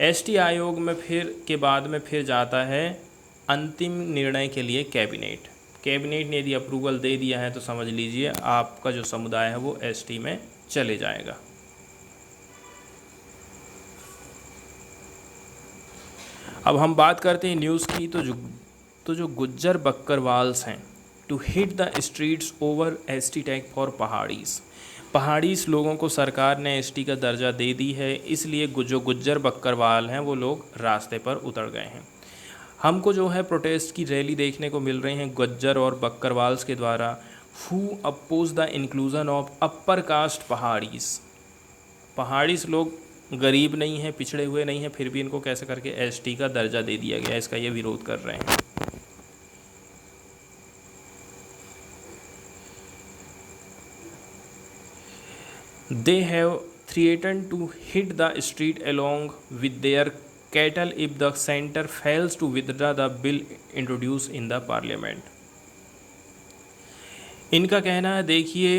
एसटी आयोग में फिर जाता है अंतिम निर्णय के लिए कैबिनेट ने यदि अप्रूवल दे दिया है तो समझ लीजिए आपका जो समुदाय है वो एसटी में चले जाएगा। अब हम बात करते हैं न्यूज़ की। तो जो गुज्जर बक्करवाल्स हैं to hit the streets over ST tag for Paharis लोगों को सरकार ने एसटी का दर्जा दे दी है, इसलिए जो गुज्जर बक्करवाल हैं वो लोग रास्ते पर उतर गए हैं। हमको जो है प्रोटेस्ट की रैली देखने को मिल रही हैं गुज्जर और बक्करवाल्स के द्वारा। Who oppose the inclusion of upper caste Paharis लोग गरीब नहीं हैं, पिछड़े हुए नहीं हैं, फिर भी इनको कैसे करके एसटी का दर्जा दे दिया गया, इसका ये विरोध कर रहे हैं। They have threatened to hit the street along with their cattle if the center fails to withdraw the bill introduced in the parliament. इनका कहना है देखिए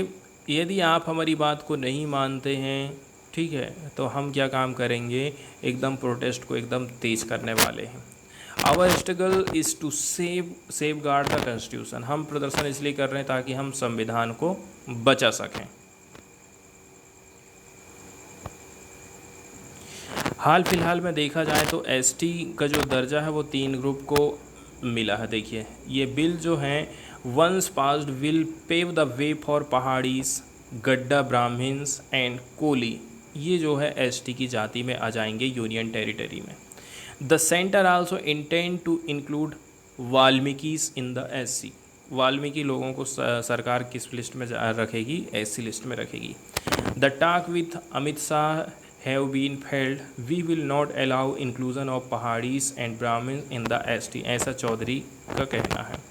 यदि आप हमारी बात को नहीं मानते हैं, ठीक है, तो हम क्या काम करेंगे, एकदम प्रोटेस्ट को एकदम तेज करने वाले हैं। Our struggle is to safeguard the constitution. हम प्रदर्शन इसलिए कर रहे हैं ताकि हम संविधान को बचा सकें। हाल फिलहाल में देखा जाए तो एसटी का जो दर्जा है वो 3 ग्रुप को मिला है। देखिए ये बिल जो है once passed will pave the way for Paharis, Gadda Brahmins and Koli. ये जो है एसटी की जाति में आ जाएंगे यूनियन टेरिटरी में। The centre also intend to include Valmikis in the SC. Valmiki लोगों को सरकार किस लिस्ट में रखेगी? एससी लिस्ट में रखेगी। The talk with Amit Shah have been held. We will not allow inclusion of Pahadis and Brahmins in the ST। ऐसा चौधरी का कहना है।